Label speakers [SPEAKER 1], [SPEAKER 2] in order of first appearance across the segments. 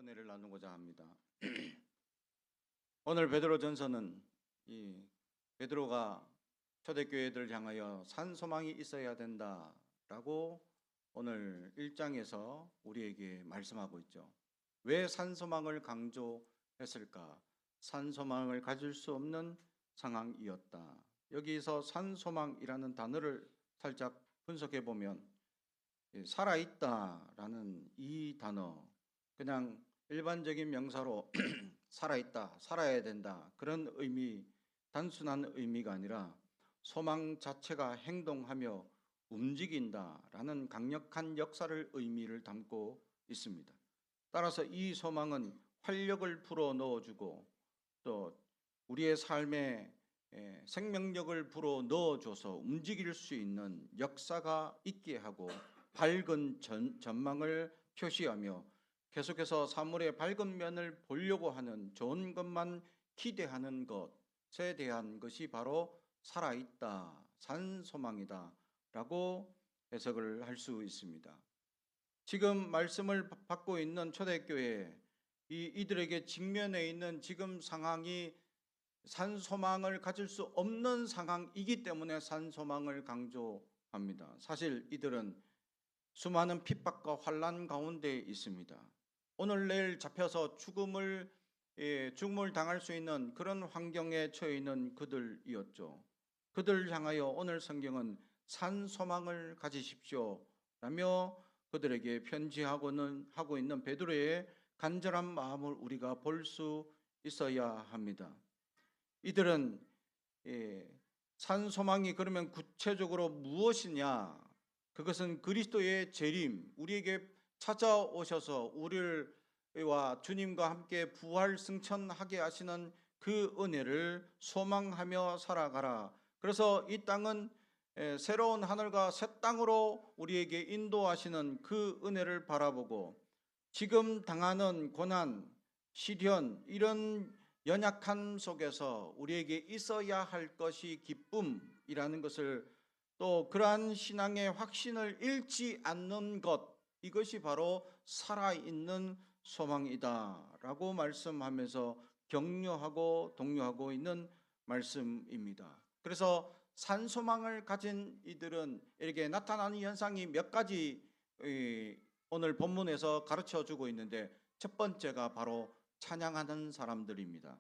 [SPEAKER 1] 은혜를 나누고자 합니다. 오늘 베드로전서는 이 베드로가 초대교회들을 향하여 산소망이 있어야 된다라고 오늘 1장에서 우리에게 말씀하고 있죠. 왜 산소망을 강조했을까? 산소망을 가질 수 없는 상황이었다. 여기서 산소망이라는 단어를 살짝 분석해 보면 살아있다라는 이 단어, 그냥 일반적인 명사로 살아있다, 살아야 된다, 그런 의미, 단순한 의미가 아니라 소망 자체가 행동하며 움직인다라는 강력한 역사를 의미를 담고 있습니다. 따라서 이 소망은 활력을 불어 넣어주고 또 우리의 삶에 생명력을 불어 넣어줘서 움직일 수 있는 역사가 있게 하고 밝은 전망을 표시하며 계속해서 사물의 밝은 면을 보려고 하는, 좋은 것만 기대하는 것에 대한 것이 바로 살아있다, 산소망이다 라고 해석을 할 수 있습니다. 지금 말씀을 받고 있는 초대교회, 이들에게 직면해 있는 지금 상황이 산소망을 가질 수 없는 상황이기 때문에 산소망을 강조합니다. 사실 이들은 수많은 핍박과 환난 가운데 있습니다. 오늘 내일 잡혀서 죽음을 당할 수 있는 그런 환경에 처해 있는 그들이었죠. 그들을 향하여 오늘 성경은 산소망을 가지십시오 라며 그들에게 편지하고는 하고 있는 베드로의 간절한 마음을 우리가 볼 수 있어야 합니다. 이들은 산소망이 그러면 구체적으로 무엇이냐? 그것은 그리스도의 재림, 우리에게 찾아오셔서 우리와 주님과 함께 부활 승천하게 하시는 그 은혜를 소망하며 살아가라. 그래서 이 땅은 새로운 하늘과 새 땅으로 우리에게 인도하시는 그 은혜를 바라보고 지금 당하는 고난, 시련, 이런 연약함 속에서 우리에게 있어야 할 것이 기쁨이라는 것을, 또 그러한 신앙의 확신을 잃지 않는 것, 이것이 바로 살아있는 소망이다 라고 말씀하면서 격려하고 독려하고 있는 말씀입니다. 그래서 산소망을 가진 이들은 이렇게 나타나는 현상이 몇 가지 오늘 본문에서 가르쳐주고 있는데, 첫 번째가 바로 찬양하는 사람들입니다.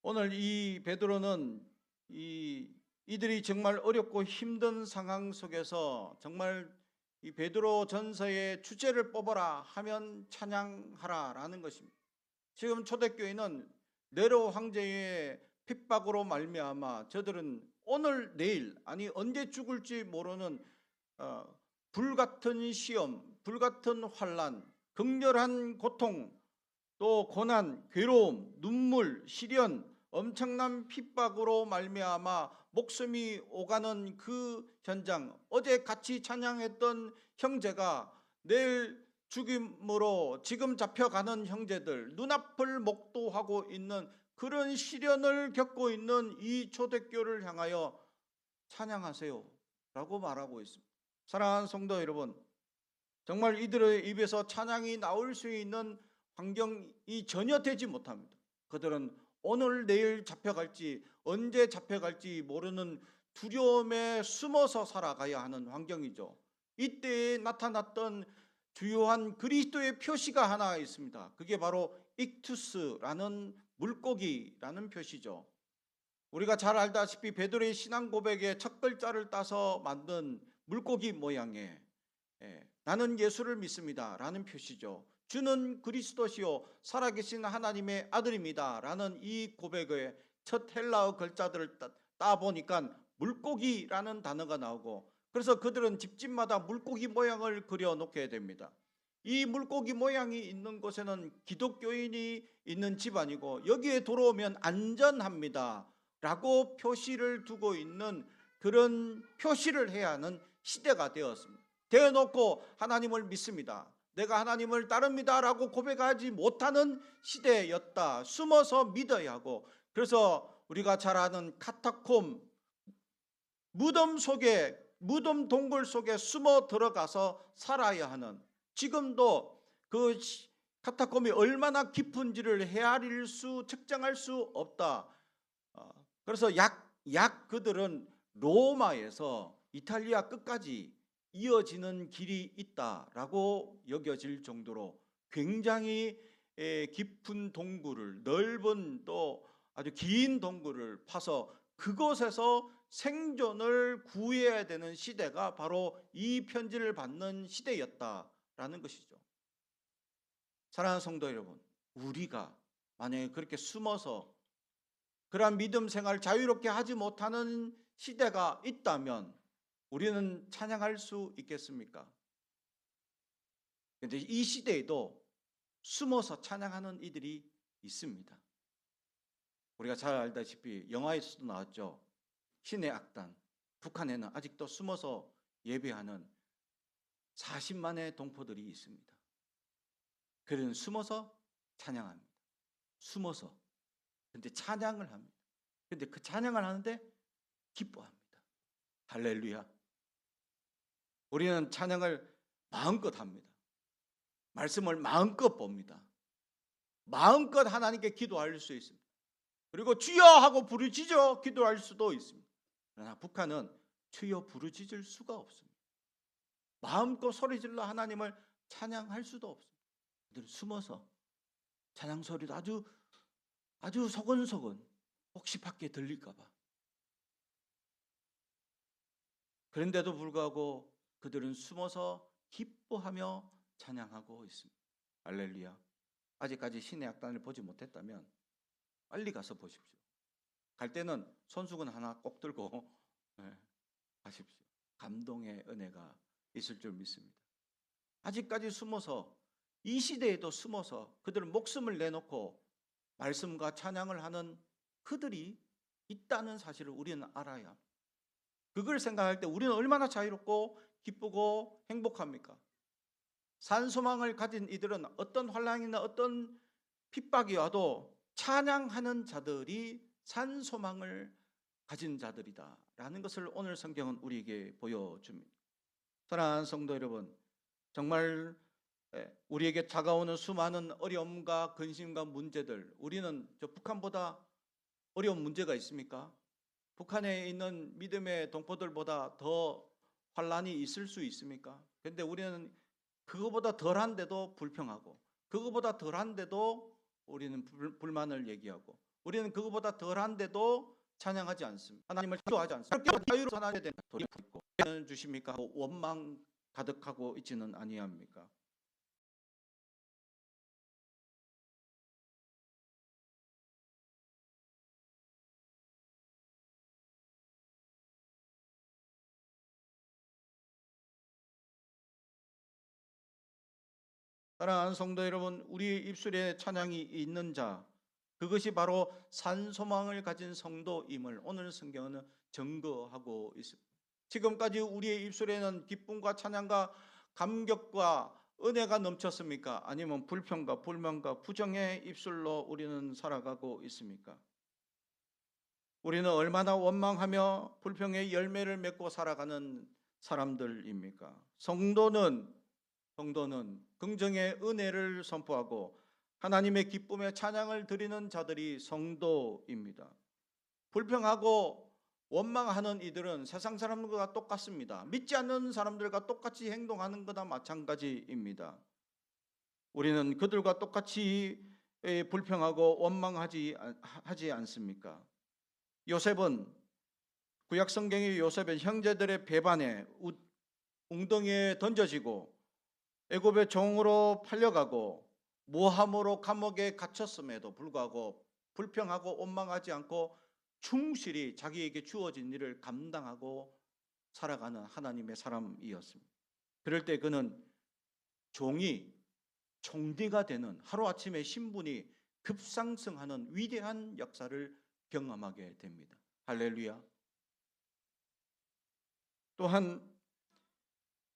[SPEAKER 1] 오늘 이 베드로는 이들이 정말 어렵고 힘든 상황 속에서 정말 이 베드로 전서의 주제를 뽑아라 하면 찬양하라 라는 것입니다. 지금 초대교회는 네로 황제의 핍박으로 말미암아 저들은 오늘 내일, 아니 언제 죽을지 모르는 불같은 시험, 불같은 환난, 극렬한 고통, 또 고난, 괴로움, 눈물, 시련, 엄청난 핍박으로 말미암아 목숨이 오가는 그 현장, 어제 같이 찬양했던 형제가 내일 죽임으로 지금 잡혀가는 형제들, 눈앞을 목도하고 있는 그런 시련을 겪고 있는 이 초대교회를 향하여 찬양하세요 라고 말하고 있습니다. 사랑하는 성도 여러분, 정말 이들의 입에서 찬양이 나올 수 있는 환경이 전혀 되지 못합니다. 그들은 오늘 내일 잡혀갈지, 언제 잡혀갈지 모르는 두려움에 숨어서 살아가야 하는 환경이죠. 이때에 나타났던 주요한 그리스도의 표시가 하나 있습니다. 그게 바로 익투스라는 물고기라는 표시죠. 우리가 잘 알다시피 베드로의 신앙 고백의 첫 글자를 따서 만든 물고기 모양의 나는 예수를 믿습니다 라는 표시죠. 주는 그리스도시요 살아계신 하나님의 아들입니다 라는 이 고백의 첫 헬라어 글자들을 따보니까 물고기라는 단어가 나오고, 그래서 그들은 집집마다 물고기 모양을 그려놓게 됩니다. 이 물고기 모양이 있는 곳에는 기독교인이 있는 집안이고 여기에 들어오면 안전합니다 라고 표시를 두고 있는, 그런 표시를 해야 하는 시대가 되었습니다. 되어놓고 하나님을 믿습니다, 내가 하나님을 따릅니다 라고 고백하지 못하는 시대였다. 숨어서 믿어야 하고, 그래서 우리가 잘 아는 카타콤, 무덤 속에, 무덤 동굴 속에 숨어 들어가서 살아야 하는, 지금도 그 카타콤이 얼마나 깊은지를 헤아릴 수, 측정할 수 없다. 그래서 약 그들은 로마에서 이탈리아 끝까지 이어지는 길이 있다라고 여겨질 정도로 굉장히 깊은 동굴을, 넓은 또 아주 긴 동굴을 파서 그곳에서 생존을 구해야 되는 시대가 바로 이 편지를 받는 시대였다라는 것이죠. 사랑하는 성도 여러분, 우리가 만약에 그렇게 숨어서 그러한 믿음 생활을 자유롭게 하지 못하는 시대가 있다면 우리는 찬양할 수 있겠습니까? 그런데 이 시대에도 숨어서 찬양하는 이들이 있습니다. 우리가 잘 알다시피 영화에서도 나왔죠. 신의 악단. 북한에는 아직도 숨어서 예배하는 40만의 동포들이 있습니다. 그들은 숨어서 찬양합니다. 숨어서. 근데 찬양을 합니다. 근데 그 찬양을 하는데 기뻐합니다. 할렐루야. 우리는 찬양을 마음껏 합니다. 말씀을 마음껏 봅니다. 마음껏 하나님께 기도할 수 있습니다. 그리고 주여 하고 부르짖어 기도할 수도 있습니다. 그러나 북한은 주여 부르짖을 수가 없습니다. 마음껏 소리질러 하나님을 찬양할 수도 없습니다. 그들은 숨어서 찬양 소리도 아주 소근소근 혹시 밖에 들릴까 봐. 그런데도 불구하고 그들은 숨어서 기뻐하며 찬양하고 있습니다. 할렐루야. 아직까지 신의 악단을 보지 못했다면 빨리 가서 보십시오. 갈 때는 손수건 하나 꼭 들고 가십시오. 감동의 은혜가 있을 줄 믿습니다. 아직까지 숨어서, 이 시대에도 숨어서 그들은 목숨을 내놓고 말씀과 찬양을 하는 그들이 있다는 사실을 우리는 알아야 합니다. 그걸 생각할 때 우리는 얼마나 자유롭고 기쁘고 행복합니까? 산소망을 가진 이들은 어떤 환난이나 어떤 핍박이 와도 찬양하는 자들이 산소망을 가진 자들이다 라는 것을 오늘 성경은 우리에게 보여줍니다. 사랑하는 성도 여러분, 정말 우리에게 다가오는 수많은 어려움과 근심과 문제들, 우리는 저 북한보다 어려운 문제가 있습니까? 북한에 있는 믿음의 동포들보다 더 환난이 있을 수 있습니까? 그런데 우리는 그거보다 덜한데도 불평하고, 그거보다 덜한데도 우리는 불만을 얘기하고, 우리는 그거보다 덜한데도 찬양하지 않습니다. 하나님을 기도하지 않습니다. 자유로 하나님에 대한 도리가 있고 주십니까? 원망 가득하고 있지는 아니합니까? 사랑하는 성도 여러분, 우리 입술에 찬양이 있는 자, 그것이 바로 산소망을 가진 성도임을 오늘 성경은 증거하고 있습니다. 지금까지 우리의 입술에는 기쁨과 찬양과 감격과 은혜가 넘쳤습니까? 아니면 불평과 불만과 부정의 입술로 우리는 살아가고 있습니까? 우리는 얼마나 원망하며 불평의 열매를 맺고 살아가는 사람들입니까? 성도는 긍정의 은혜를 선포하고 하나님의 기쁨의 찬양을 드리는 자들이 성도입니다. 불평하고 원망하는 이들은 세상 사람들과 똑같습니다. 믿지 않는 사람들과 똑같이 행동하는 거나 마찬가지입니다. 우리는 그들과 똑같이 불평하고 원망하지 않습니까? 요셉은, 구약 성경의 요셉은 형제들의 배반에 웅덩이에 던져지고 애굽의 종으로 팔려가고 모함으로 감옥에 갇혔음에도 불구하고 불평하고 원망하지 않고 충실히 자기에게 주어진 일을 감당하고 살아가는 하나님의 사람이었습니다. 그럴 때 그는 종이 총리가 되는, 하루아침에 신분이 급상승하는 위대한 역사를 경험하게 됩니다. 할렐루야. 또한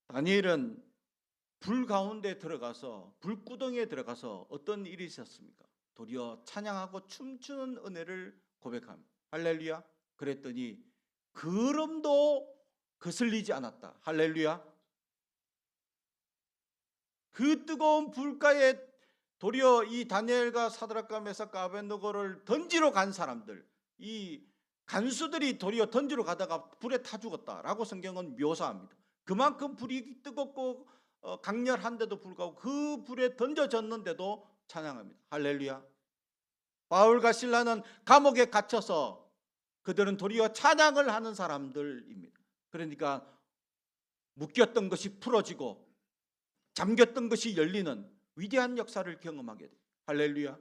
[SPEAKER 1] 다니엘은 불 가운데 들어가서, 불구덩이에 들어가서 어떤 일이 있었습니까? 도리어 찬양하고 춤추는 은혜를 고백합니다. 할렐루야. 그랬더니 그름도 거슬리지 않았다. 할렐루야. 그 뜨거운 불가에 도리어 이 다니엘과 사드락과 메삭과 아벳느고를 던지러 간 사람들, 이 간수들이 도리어 던지러 가다가 불에 타 죽었다라고 성경은 묘사합니다. 그만큼 불이 뜨겁고 강렬한데도 불구하고 그 불에 던져졌는데도 찬양합니다. 할렐루야. 바울과 실라는 감옥에 갇혀서 그들은 도리어 찬양을 하는 사람들입니다. 그러니까 묶였던 것이 풀어지고 잠겼던 것이 열리는 위대한 역사를 경험하게 돼요. 할렐루야.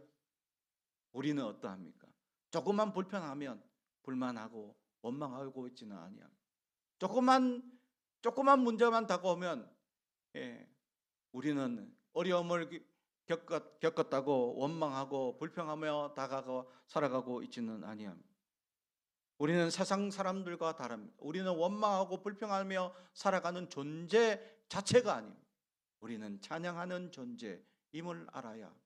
[SPEAKER 1] 우리는 어떠합니까? 조금만 불편하면 불만하고 원망하고 있지는 아니합니다. 조그만 문제만 다가오면 우리는 어려움을 겪었다고 원망하고 불평하며 다가가 살아가고 있지는 아니합니다. 우리는 세상 사람들과 다릅니다. 우리는 원망하고 불평하며 살아가는 존재 자체가 아닙니다. 우리는 찬양하는 존재임을 알아야 합니다.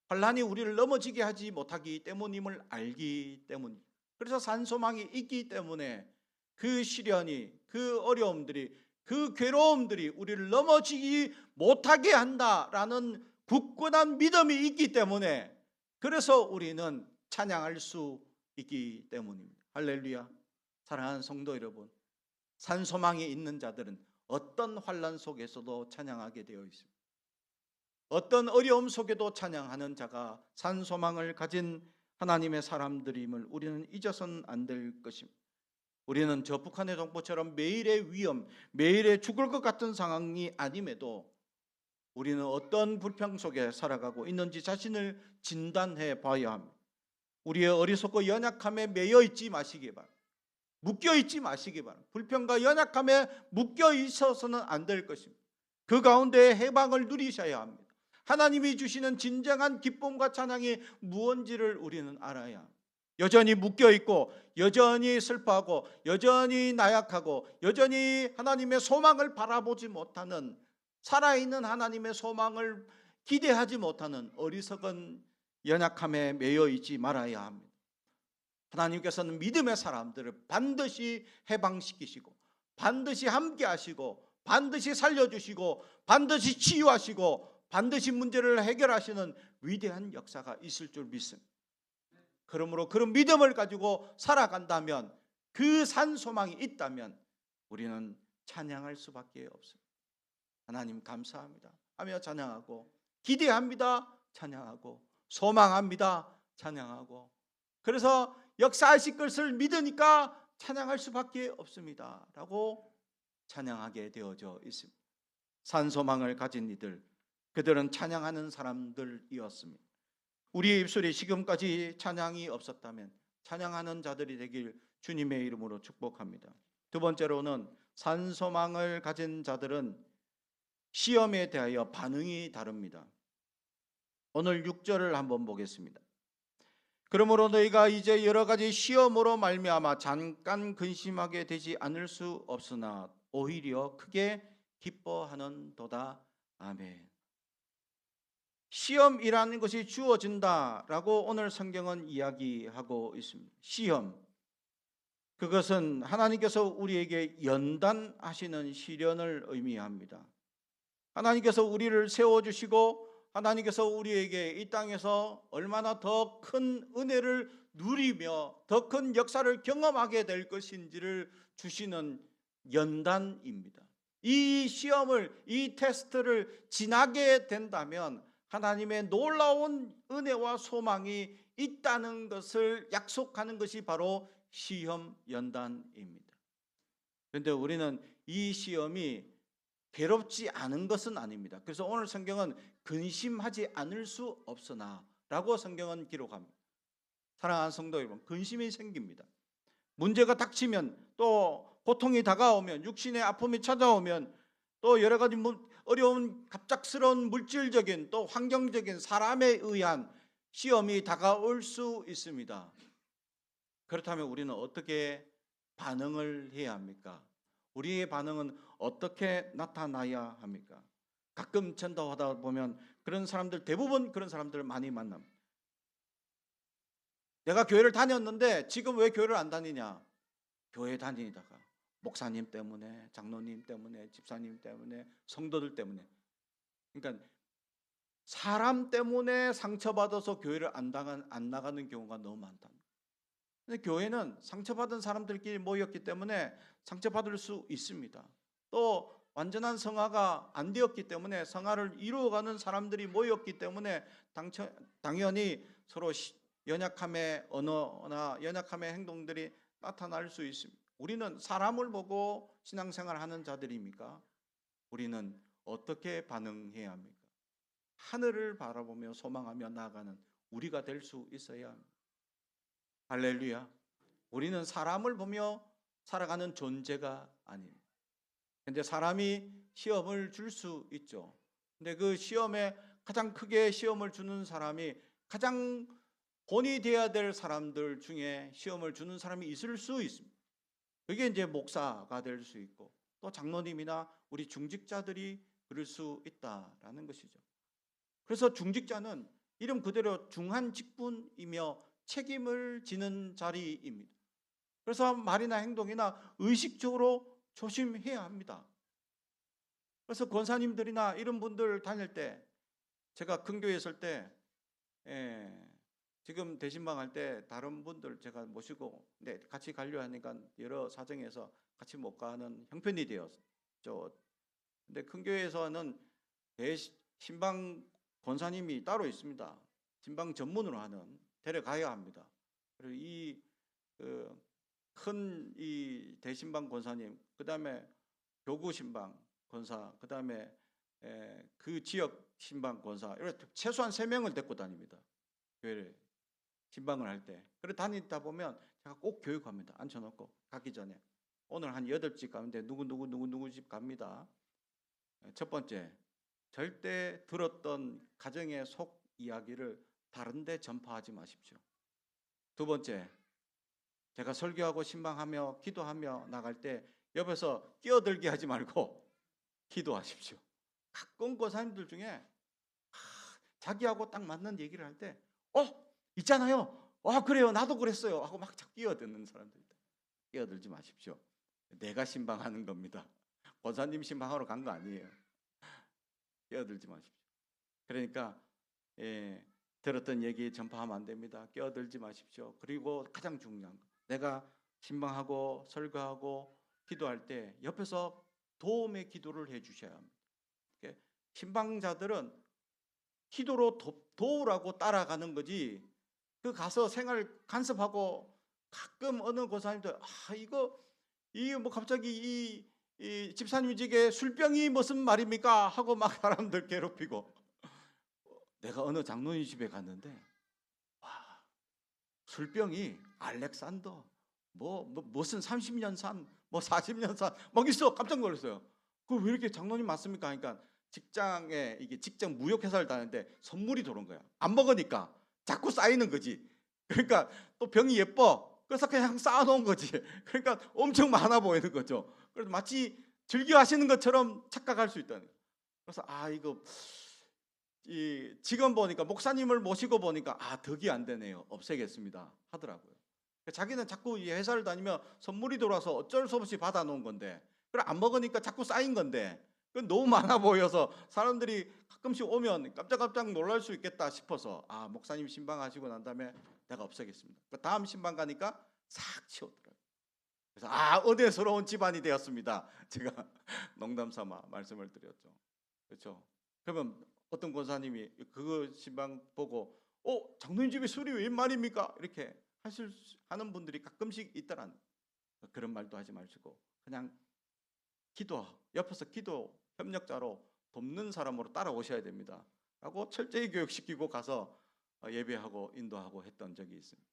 [SPEAKER 1] 환난이 우리를 넘어지게 하지 못하기 때문임을 알기 때문입니다. 그래서 산소망이 있기 때문에 그 시련이, 그 어려움들이, 그 괴로움들이 우리를 넘어지지 못하게 한다라는 굳건한 믿음이 있기 때문에, 그래서 우리는 찬양할 수 있기 때문입니다. 할렐루야. 사랑하는 성도 여러분, 산소망이 있는 자들은 어떤 환난 속에서도 찬양하게 되어 있습니다. 어떤 어려움 속에도 찬양하는 자가 산소망을 가진 하나님의 사람들임을 우리는 잊어서는 안 될 것입니다. 우리는 저 북한의 동포처럼 매일의 위험, 매일의 죽을 것 같은 상황이 아님에도 우리는 어떤 불평 속에 살아가고 있는지 자신을 진단해 봐야 합니다. 우리의 어리석고 연약함에 매여 있지 마시기 바랍니다. 묶여 있지 마시기 바랍니다. 불평과 연약함에 묶여 있어서는 안 될 것입니다. 그 가운데 해방을 누리셔야 합니다. 하나님이 주시는 진정한 기쁨과 찬양이 무엇인지를 우리는 알아야 합니다. 여전히 묶여 있고 여전히 슬퍼하고 여전히 나약하고 여전히 하나님의 소망을 바라보지 못하는, 살아있는 하나님의 소망을 기대하지 못하는 어리석은 연약함에 매여 있지 말아야 합니다. 하나님께서는 믿음의 사람들을 반드시 해방시키시고 반드시 함께 하시고 반드시 살려주시고 반드시 치유하시고 반드시 문제를 해결하시는 위대한 역사가 있을 줄 믿습니다. 그러므로 그런 믿음을 가지고 살아간다면, 그 산소망이 있다면 우리는 찬양할 수밖에 없습니다. 하나님 감사합니다 하며 찬양하고, 기대합니다 찬양하고, 소망합니다 찬양하고, 그래서 역사하실 것을 믿으니까 찬양할 수밖에 없습니다 라고 찬양하게 되어져 있습니다. 산소망을 가진 이들, 그들은 찬양하는 사람들이었습니다. 우리의 입술에 지금까지 찬양이 없었다면 찬양하는 자들이 되길 주님의 이름으로 축복합니다. 두 번째로는 산소망을 가진 자들은 시험에 대하여 반응이 다릅니다. 오늘 6절을 한번 보겠습니다. 그러므로 너희가 이제 여러 가지 시험으로 말미암아 잠깐 근심하게 되지 않을 수 없으나 오히려 크게 기뻐하는도다. 아멘. 시험이라는 것이 주어진다라고 오늘 성경은 이야기하고 있습니다. 시험, 그것은 하나님께서 우리에게 연단하시는 시련을 의미합니다. 하나님께서 우리를 세워주시고 하나님께서 우리에게 이 땅에서 얼마나 더 큰 은혜를 누리며 더 큰 역사를 경험하게 될 것인지를 주시는 연단입니다. 이 시험을, 이 테스트를 지나게 된다면 하나님의 놀라운 은혜와 소망이 있다는 것을 약속하는 것이 바로 시험 연단입니다. 그런데 우리는 이 시험이 괴롭지 않은 것은 아닙니다. 그래서 오늘 성경은 근심하지 않을 수 없으나 라고 성경은 기록합니다. 사랑하는 성도 여러분, 근심이 생깁니다. 문제가 닥치면, 또 고통이 다가오면, 육신의 아픔이 찾아오면, 또 여러 가지 어려운 갑작스러운 물질적인 또 환경적인 사람에 의한 시험이 다가올 수 있습니다. 그렇다면 우리는 어떻게 반응을 해야 합니까? 우리의 반응은 어떻게 나타나야 합니까? 가끔 전도하다 보면 그런 사람들, 대부분 그런 사람들을 많이 만납니다. 내가 교회를 다녔는데 지금 왜 교회를 안 다니냐? 교회 다니다가 목사님 때문에, 장로님 때문에, 집사님 때문에, 성도들 때문에. 그러니까 사람 때문에 상처받아서 교회를 안 나가는 경우가 너무 많다. 근데 교회는 상처받은 사람들끼리 모였기 때문에 상처받을 수 있습니다. 또 완전한 성화가 안 되었기 때문에 성화를 이루어가는 사람들이 모였기 때문에 당연히 서로 연약함의 언어나 연약함의 행동들이 나타날 수 있습니다. 우리는 사람을 보고 신앙생활 하는 자들입니까? 우리는 어떻게 반응해야 합니까? 하늘을 바라보며 소망하며 나아가는 우리가 될 수 있어야 합니다. 할렐루야. 우리는 사람을 보며 살아가는 존재가 아닙니다. 근데 사람이 시험을 줄 수 있죠. 근데 그 시험에 가장 크게 시험을 주는 사람이 가장 본이 되어야 될 사람들 중에 시험을 주는 사람이 있을 수 있습니다. 그게 이제 목사가 될 수 있고 또 장로님이나 우리 중직자들이 그럴 수 있다라는 것이죠. 그래서 중직자는 이름 그대로 중한 직분이며 책임을 지는 자리입니다. 그래서 말이나 행동이나 의식적으로 조심해야 합니다. 그래서 권사님들이나 이런 분들 다닐 때 제가 큰 교회 있을 때 지금 대신방 할 때 다른 분들 제가 모시고 근데 같이 가려 하니까 여러 사정에서 같이 못 가는 형편이 되었죠. 근데 큰 교회에서는 대신방 권사님이 따로 있습니다. 신방 전문으로 하는 데려가야 합니다. 그리고 이 큰 이 대신방 권사님, 그 다음에 교구 신방 권사, 그 다음에 그 지역 신방 권사, 이렇게 최소한 3명을 데리고 다닙니다. 교회를 신방을 할 때. 그래 다니다 보면 제가 꼭 교육합니다. 앉혀놓고 가기 전에 오늘 한 8집 가는데 누구 집 갑니다. 첫 번째, 절대 들었던 가정의 속 이야기를 다른 데 전파하지 마십시오. 두 번째, 제가 설교하고 신방하며 기도하며 나갈 때 옆에서 끼어들게 하지 말고 기도하십시오. 가끔 권사님들 중에 자기하고 딱 맞는 얘기를 할 때 있잖아요. 그래요. 나도 그랬어요. 하고 막 끼어드는 사람들 있다. 끼어들지 마십시오. 내가 신방하는 겁니다. 권사님 신방하러 간 거 아니에요. 끼어들지 마십시오. 그러니까 들었던 얘기 전파하면 안 됩니다. 끼어들지 마십시오. 그리고 가장 중요한 거, 내가 신방하고 설교하고 기도할 때 옆에서 도움의 기도를 해주셔야 합니다. 신방자들은 기도로 도우라고 따라가는 거지 그 가서 생활 간섭하고 가끔 어느 권사님들 이거 뭐 갑자기 이 집사님 집에 술병이 무슨 말입니까? 하고 막 사람들 괴롭히고 내가 어느 장로님 집에 갔는데 술병이 알렉산더 무슨 30년 산 뭐 40년 산 막 있어. 깜짝 놀랐어요. 그 왜 이렇게 장로님 맞습니까? 하니까 직장에 이게 직장 무역회사를 다니는데 선물이 들어온 거야. 안 먹으니까 자꾸 쌓이는 거지. 그러니까 또 병이 예뻐. 그래서 그냥 쌓아놓은 거지. 그러니까 엄청 많아 보이는 거죠. 그래서 마치 즐겨 하시는 것처럼 착각할 수 있다는 거예요. 그래서 이거 지금 보니까 목사님을 모시고 보니까 덕이 안 되네요. 없애겠습니다 하더라고요. 자기는 자꾸 이 회사를 다니며 선물이 들어와서 어쩔 수 없이 받아놓은 건데 그래 안 먹으니까 자꾸 쌓인 건데 그건 너무 많아 보여서 사람들이 가끔씩 오면 깜짝깜짝 놀랄 수 있겠다 싶어서 목사님 신방하시고 난 다음에 내가 없애겠습니다. 다음 신방 가니까 싹 치웠더라고요. 그래서 은혜스러운 집안이 되었습니다. 제가 농담 삼아 말씀을 드렸죠. 그렇죠. 그러면 어떤 권사님이 그 신방 보고 장로님 집에 술이 웬 말입니까? 이렇게 하는 분들이 가끔씩 있더라는 그런 말도 하지 마시고 그냥 옆에서 기도 협력자로 돕는 사람으로 따라오셔야 됩니다. 하고 철저히 교육시키고 가서 예배하고 인도하고 했던 적이 있습니다.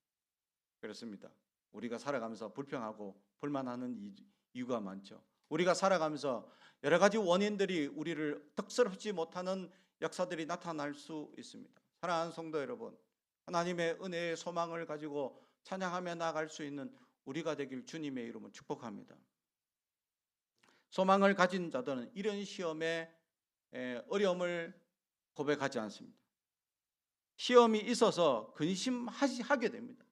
[SPEAKER 1] 그렇습니다. 우리가 살아가면서 불평하고 불만하는 이유가 많죠. 우리가 살아가면서 여러 가지 원인들이 우리를 덕스럽지 못하는 역사들이 나타날 수 있습니다. 사랑하는 성도 여러분, 하나님의 은혜의 소망을 가지고 찬양하며 나아갈 수 있는 우리가 되길 주님의 이름으로 축복합니다. 소망을 가진 자들은 이런 시험에 어려움을 고백하지 않습니다. 시험이 있어서 근심하게 됩니다.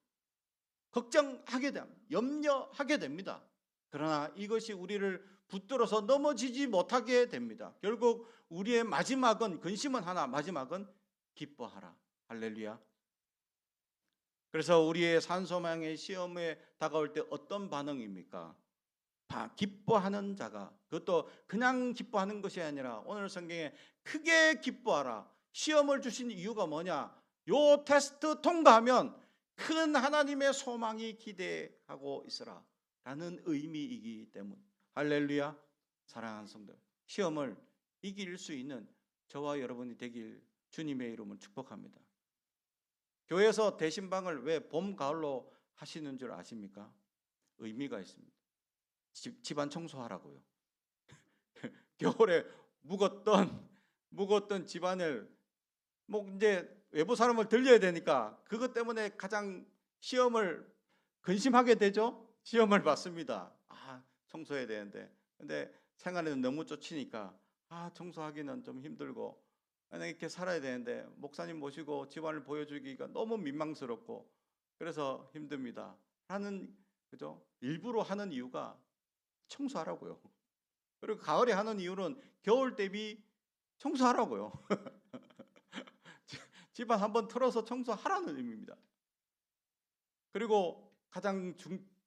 [SPEAKER 1] 걱정하게 됩니다. 염려하게 됩니다. 그러나 이것이 우리를 붙들어서 넘어지지 못하게 됩니다. 결국 우리의 마지막은, 근심은 하나, 마지막은 기뻐하라. 할렐루야. 그래서 우리의 산소망의 시험에 다가올 때 어떤 반응입니까? 기뻐하는 자가, 그것도 그냥 기뻐하는 것이 아니라 오늘 성경에 크게 기뻐하라. 시험을 주신 이유가 뭐냐? 요 테스트 통과하면 큰 하나님의 소망이 기대하고 있으라 라는 의미이기 때문. 할렐루야. 사랑하는 성도, 시험을 이길 수 있는 저와 여러분이 되길 주님의 이름으로 축복합니다. 교회에서 대신방을 왜 봄, 가을로 하시는 줄 아십니까? 의미가 있습니다. 집안 청소하라고요. 겨울에 묵었던 집안을 이제 외부 사람을 들려야 되니까 그것 때문에 가장 시험을 근심하게 되죠. 시험을 받습니다. 청소해야 되는데, 근데 생활에는 너무 쫓이니까 청소하기는 좀 힘들고, 이렇게 살아야 되는데 목사님 모시고 집안을 보여주기가 너무 민망스럽고 그래서 힘듭니다 하는, 그죠? 일부러 하는 이유가 청소하라고요. 그리고 가을에 하는 이유는 겨울 대비 청소하라고요. 집안 한번 틀어서 청소하라는 의미입니다. 그리고 가장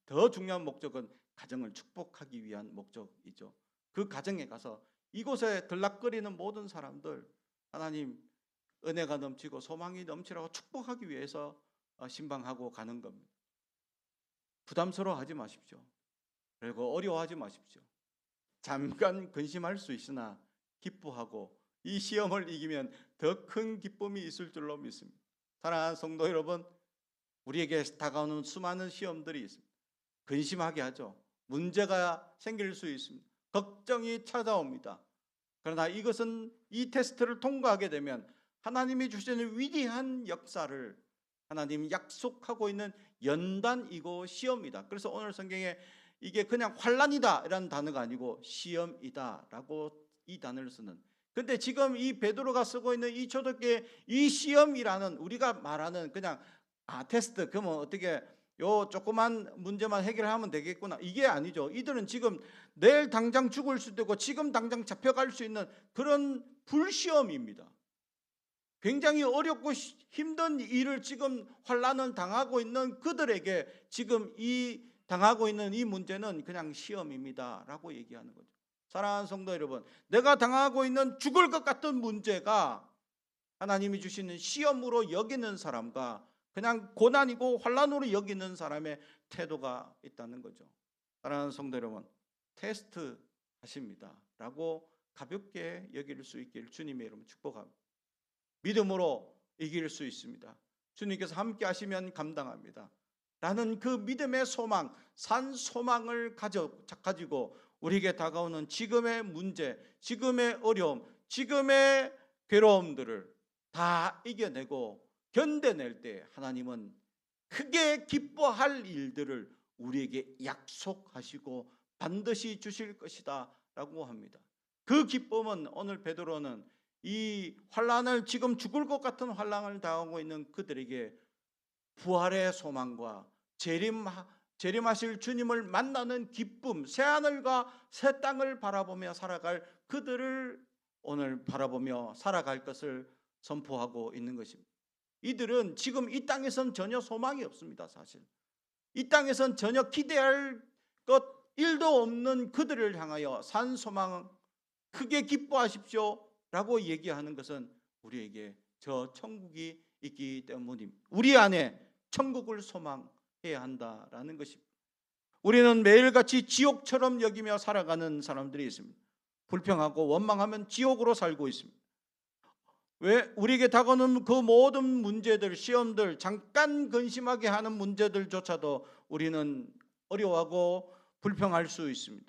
[SPEAKER 1] 더 중요한 목적은 가정을 축복하기 위한 목적이죠. 그 가정에 가서 이곳에 들락거리는 모든 사람들 하나님 은혜가 넘치고 소망이 넘치라고 축복하기 위해서 신방하고 가는 겁니다. 부담스러워하지 마십시오. 그리고 어려워하지 마십시오. 잠깐 근심할 수 있으나 기뻐하고 이 시험을 이기면 더 큰 기쁨이 있을 줄로 믿습니다. 사랑하는 성도 여러분, 우리에게 다가오는 수많은 시험들이 있습니다. 근심하게 하죠. 문제가 생길 수 있습니다. 걱정이 찾아옵니다. 그러나 이것은 이 테스트를 통과하게 되면 하나님이 주시는 위대한 역사를 하나님이 약속하고 있는 연단이고 시험이다. 그래서 오늘 성경에 이게 그냥 환난이다 이라는 단어가 아니고 시험이다 라고 이 단어를 쓰는, 근데 지금 이 베드로가 쓰고 있는 이 초대교회 이 시험이라는, 우리가 말하는 그냥 테스트, 그러면 어떻게 요 조그만 문제만 해결하면 되겠구나, 이게 아니죠. 이들은 지금 내일 당장 죽을 수도 있고 지금 당장 잡혀갈 수 있는 그런 불시험입니다. 굉장히 어렵고 힘든 일을 지금 환난을 당하고 있는 그들에게 지금 이 당하고 있는 이 문제는 그냥 시험입니다 라고 얘기하는 거죠. 사랑하는 성도 여러분, 내가 당하고 있는 죽을 것 같은 문제가 하나님이 주시는 시험으로 여기는 사람과 그냥 고난이고 환난으로 여기는 사람의 태도가 있다는 거죠. 사랑하는 성도 여러분, 테스트 하십니다 라고 가볍게 여길 수 있기를 주님의 이름으로 축복합니다. 믿음으로 이길 수 있습니다. 주님께서 함께 하시면 감당합니다 라는 그 믿음의 소망, 산 소망을 가지고 우리에게 다가오는 지금의 문제, 지금의 어려움, 지금의 괴로움들을 다 이겨내고 견뎌낼 때 하나님은 크게 기뻐할 일들을 우리에게 약속하시고 반드시 주실 것이다 라고 합니다. 그 기쁨은 오늘 베드로는 이 환난을, 지금 죽을 것 같은 환난을 당하고 있는 그들에게 부활의 소망과 재림하실 주님을 만나는 기쁨, 새하늘과 새 땅을 바라보며 살아갈 그들을 오늘 바라보며 살아갈 것을 선포하고 있는 것입니다. 이들은 지금 이 땅에선 전혀 소망이 없습니다. 사실 이 땅에선 전혀 기대할 것 일도 없는 그들을 향하여 산 소망, 크게 기뻐하십시오 라고 얘기하는 것은 우리에게 저 천국이 있기 때문입니다. 우리 안에 천국을 소망해야 한다라는 것입니다. 우리는 매일같이 지옥처럼 여기며 살아가는 사람들이 있습니다. 불평하고 원망하면 지옥으로 살고 있습니다. 왜? 우리에게 다가오는 그 모든 문제들, 시험들, 잠깐 근심하게 하는 문제들조차도 우리는 어려워하고 불평할 수 있습니다.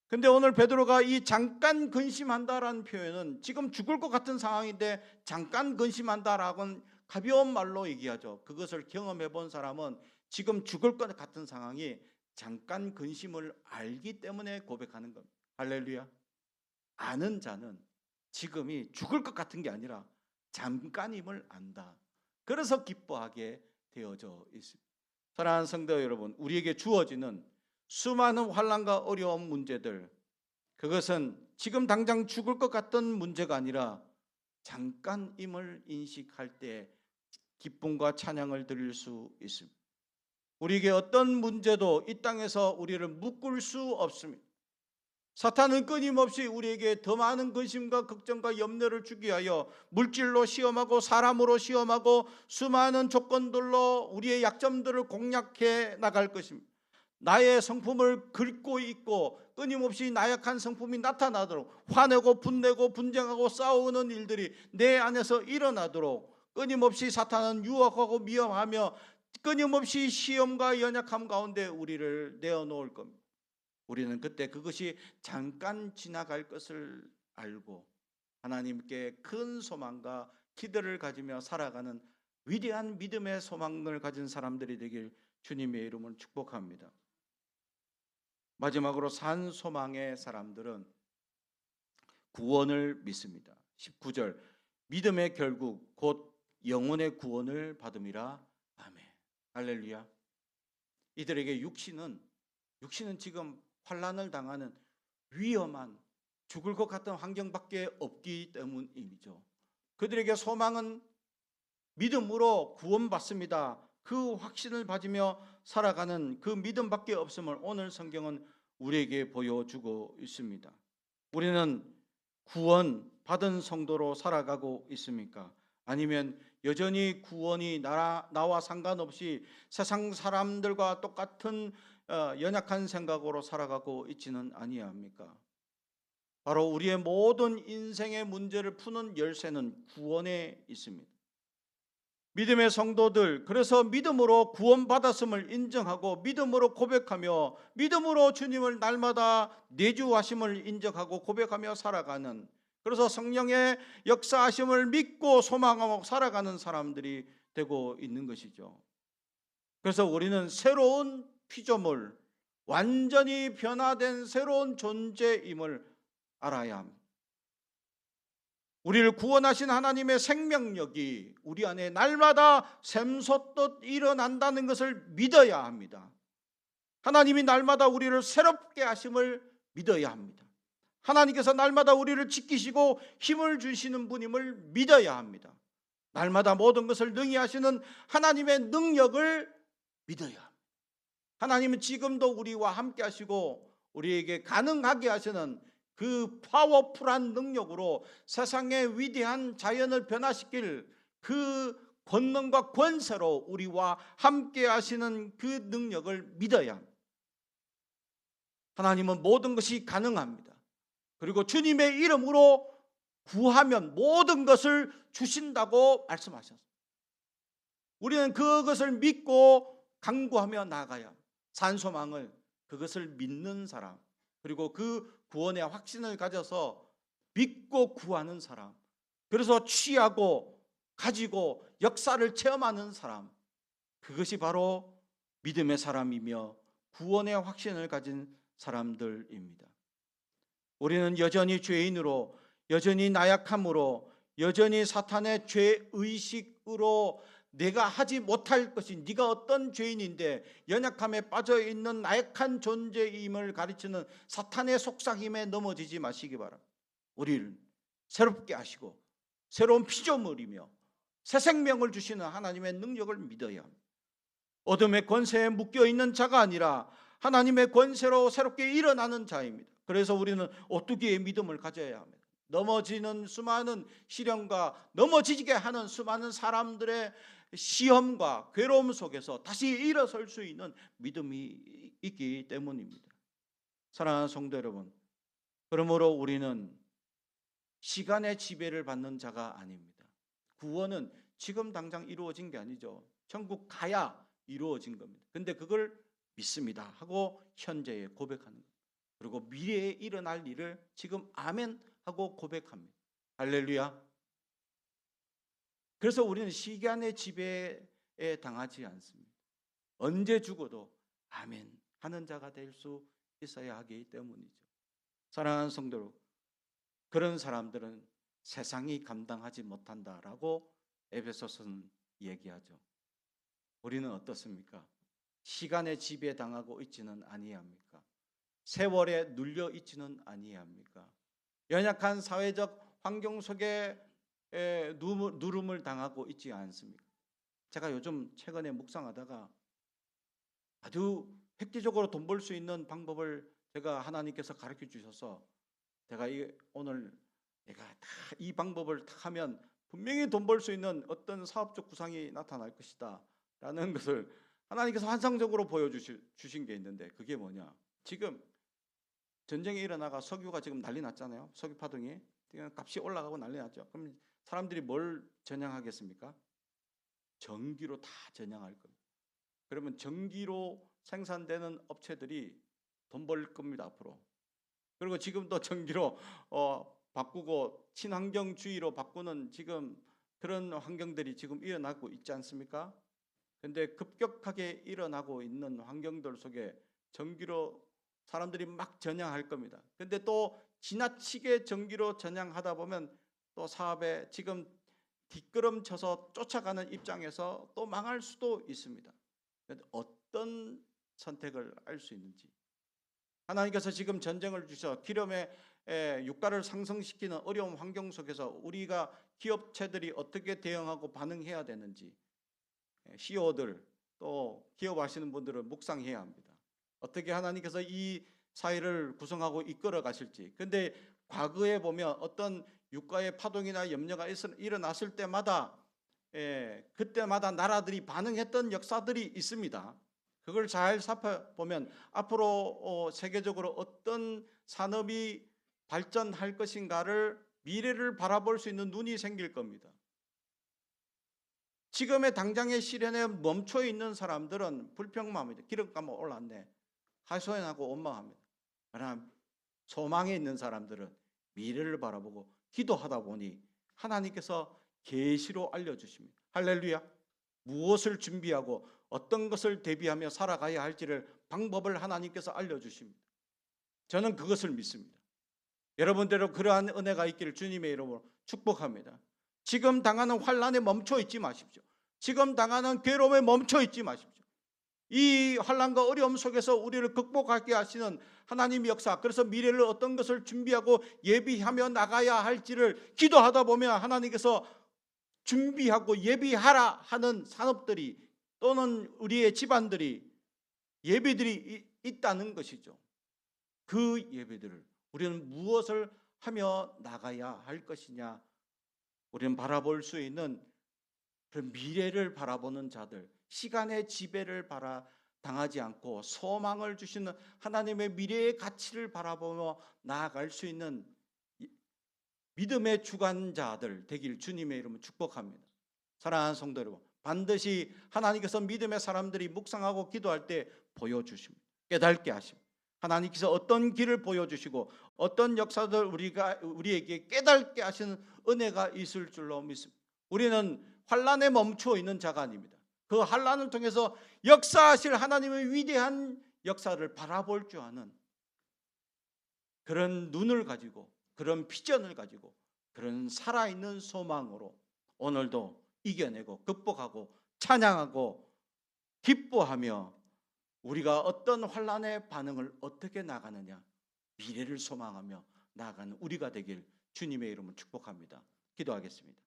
[SPEAKER 1] 근데 오늘 베드로가 이 잠깐 근심한다라는 표현은 지금 죽을 것 같은 상황인데 잠깐 근심한다라고는 가벼운 말로 얘기하죠. 그것을 경험해 본 사람은 지금 죽을 것 같은 상황이 잠깐 근심을 알기 때문에 고백하는 겁니다. 할렐루야. 아는 자는 지금이 죽을 것 같은 게 아니라 잠깐임을 안다. 그래서 기뻐하게 되어져 있습니다. 사랑하는 성도 여러분, 우리에게 주어지는 수많은 환난과 어려운 문제들, 그것은 지금 당장 죽을 것 같던 문제가 아니라 잠깐임을 인식할 때 기쁨과 찬양을 드릴 수 있습니다. 우리에게 어떤 문제도 이 땅에서 우리를 묶을 수 없습니다. 사탄은 끊임없이 우리에게 더 많은 근심과 걱정과 염려를 주기 위하여 물질로 시험하고 사람으로 시험하고 수많은 조건들로 우리의 약점들을 공략해 나갈 것입니다. 나의 성품을 긁고 있고 끊임없이 나약한 성품이 나타나도록, 화내고 분내고 분쟁하고 싸우는 일들이 내 안에서 일어나도록 끊임없이 사탄은 유혹하고 미움하며 끊임없이 시험과 연약함 가운데 우리를 내어놓을 겁니다. 우리는 그때 그것이 잠깐 지나갈 것을 알고 하나님께 큰 소망과 기대를 가지며 살아가는 위대한 믿음의 소망을 가진 사람들이 되길 주님의 이름으로 축복합니다. 마지막으로 산 소망의 사람들은 구원을 믿습니다. 19절, 믿음의 결국 곧 영혼의 구원을 받음이라. 아멘. 할렐루야. 이들에게 육신은 지금 환난을 당하는 위험한 죽을 것 같은 환경밖에 없기 때문이죠. 그들에게 소망은 믿음으로 구원받습니다. 그 확신을 가지며 살아가는 그 믿음밖에 없음을 오늘 성경은 우리에게 보여주고 있습니다. 우리는 구원 받은 성도로 살아가고 있습니까? 아니면 여전히 구원이 나와 상관없이 세상 사람들과 똑같은 연약한 생각으로 살아가고 있지는 아니합니까? 바로 우리의 모든 인생의 문제를 푸는 열쇠는 구원에 있습니다. 믿음의 성도들, 그래서 믿음으로 구원받았음을 인정하고 믿음으로 고백하며 믿음으로 주님을 날마다 내주하심을 인정하고 고백하며 살아가는, 그래서 성령의 역사하심을 믿고 소망하고 살아가는 사람들이 되고 있는 것이죠. 그래서 우리는 새로운 피조물, 완전히 변화된 새로운 존재임을 알아야 합니다. 우리를 구원하신 하나님의 생명력이 우리 안에 날마다 샘솟듯 일어난다는 것을 믿어야 합니다. 하나님이 날마다 우리를 새롭게 하심을 믿어야 합니다. 하나님께서 날마다 우리를 지키시고 힘을 주시는 분임을 믿어야 합니다. 날마다 모든 것을 능히 하시는 하나님의 능력을 믿어야 합니다. 하나님은 지금도 우리와 함께 하시고 우리에게 가능하게 하시는 그 파워풀한 능력으로 세상의 위대한 자연을 변화시킬 그 권능과 권세로 우리와 함께 하시는 그 능력을 믿어야 합니다. 하나님은 모든 것이 가능합니다. 그리고 주님의 이름으로 구하면 모든 것을 주신다고 말씀하셨습니다. 우리는 그것을 믿고 간구하며 나아가야 합니다. 산소망을, 그것을 믿는 사람, 그리고 그 구원의 확신을 가져서 믿고 구하는 사람, 그래서 취하고 가지고 역사를 체험하는 사람, 그것이 바로 믿음의 사람이며 구원의 확신을 가진 사람들입니다. 우리는 여전히 죄인으로, 여전히 나약함으로, 여전히 사탄의 죄의식으로 내가 하지 못할 것이, 네가 어떤 죄인인데 연약함에 빠져있는 나약한 존재임을 가르치는 사탄의 속삭임에 넘어지지 마시기 바랍니다. 우리를 새롭게 하시고 새로운 피조물이며 새 생명을 주시는 하나님의 능력을 믿어야 합니다. 어둠의 권세에 묶여있는 자가 아니라 하나님의 권세로 새롭게 일어나는 자입니다. 그래서 우리는 오뚜기의 믿음을 가져야 합니다. 넘어지는 수많은 시련과 넘어지게 하는 수많은 사람들의 시험과 괴로움 속에서 다시 일어설 수 있는 믿음이 있기 때문입니다. 사랑하는 성도 여러분, 그러므로 우리는 시간의 지배를 받는 자가 아닙니다. 구원은 지금 당장 이루어진 게 아니죠. 천국 가야 이루어진 겁니다. 근데 그걸 믿습니다 하고 현재에 고백하는 겁니다. 그리고 미래에 일어날 일을 지금 아멘 하고 고백합니다. 할렐루야. 그래서 우리는 시간의 지배에 당하지 않습니다. 언제 죽어도 아멘 하는 자가 될 수 있어야 하기 때문이죠. 사랑하는 성도 여러분, 그런 사람들은 세상이 감당하지 못한다라고 에베소서는 얘기하죠. 우리는 어떻습니까? 시간의 지배당하고 있지는 아니합니까? 세월에 눌려 있지는 아니합니까? 연약한 사회적 환경 속에 누름을 당하고 있지 않습니까? 제가 요즘 최근에 묵상하다가 아주 획기적으로 돈 벌 수 있는 방법을 제가 하나님께서 가르쳐 주셔서 제가 오늘 내가 다 이 방법을 다 하면 분명히 돈 벌 수 있는 어떤 사업적 구상이 나타날 것이다 라는 것을 하나님께서 환상적으로 보여주신 게 있는데, 그게 뭐냐, 지금 전쟁이 일어나가 석유가 지금 난리 났잖아요. 석유 파동이 지금 값이 올라가고 난리 났죠. 그럼 사람들이 뭘 전향하겠습니까? 전기로 다 전향할 겁니다. 그러면 전기로 생산되는 업체들이 돈 벌 겁니다, 앞으로. 그리고 지금도 전기로 바꾸고 친환경주의로 바꾸는 지금 그런 환경들이 지금 일어나고 있지 않습니까? 근데 급격하게 일어나고 있는 환경들 속에 전기로 사람들이 막 전향할 겁니다. 근데 또 지나치게 전기로 전향하다 보면 또 사업에 지금 뒷걸음쳐서 쫓아가는 입장에서 또 망할 수도 있습니다. 어떤 선택을 할 수 있는지, 하나님께서 지금 전쟁을 주셔 기름의 유가를 상승시키는 어려운 환경 속에서 우리가 기업체들이 어떻게 대응하고 반응해야 되는지, CEO들 또 기업하시는 분들은 묵상해야 합니다. 어떻게 하나님께서 이 사회를 구성하고 이끌어 가실지. 근데 과거에 보면 어떤 유가의 파동이나 염려가 일어났을 때마다 그때마다 나라들이 반응했던 역사들이 있습니다. 그걸 잘 살펴보면 앞으로 세계적으로 어떤 산업이 발전할 것인가를, 미래를 바라볼 수 있는 눈이 생길 겁니다. 지금의 당장의 시련에 멈춰 있는 사람들은 불평마음이다. 기름값만 올랐네, 하소연하고 원망합니다. 그러나 소망에 있는 사람들은 미래를 바라보고 기도하다 보니 하나님께서 계시로 알려주십니다. 할렐루야. 무엇을 준비하고 어떤 것을 대비하며 살아가야 할지를 방법을 하나님께서 알려주십니다. 저는 그것을 믿습니다. 여러분들도 그러한 은혜가 있기를 주님의 이름으로 축복합니다. 지금 당하는 환난에 멈춰 있지 마십시오. 지금 당하는 괴로움에 멈춰 있지 마십시오. 이 환난과 어려움 속에서 우리를 극복하게 하시는 하나님의 역사, 그래서 미래를 어떤 것을 준비하고 예비하며 나가야 할지를 기도하다 보면 하나님께서 준비하고 예비하라 하는 산업들이 또는 우리의 집안들이 예배들이 있다는 것이죠. 그 예배들을 우리는 무엇을 하며 나가야 할 것이냐, 우리는 바라볼 수 있는 그런 미래를 바라보는 자들, 시간의 지배를 당하지 않고 소망을 주시는 하나님의 미래의 가치를 바라보며 나아갈 수 있는 믿음의 주관자들 되길 주님의 이름으로 축복합니다. 사랑하는 성도 여러분, 반드시 하나님께서 믿음의 사람들이 묵상하고 기도할 때 보여주십니다. 깨닫게 하십니다. 하나님께서 어떤 길을 보여주시고 어떤 역사들 우리에게 깨닫게 하시는 은혜가 있을 줄로 믿습니다. 우리는 환난에 멈춰 있는 자가 아닙니다. 그 환난을 통해서 역사하실 하나님의 위대한 역사를 바라볼 줄 아는 그런 눈을 가지고, 그런 비전을 가지고, 그런 살아있는 소망으로 오늘도 이겨내고 극복하고 찬양하고 기뻐하며 우리가 어떤 환난의 반응을 어떻게 나가느냐, 미래를 소망하며 나아가는 우리가 되길 주님의 이름으로 축복합니다. 기도하겠습니다.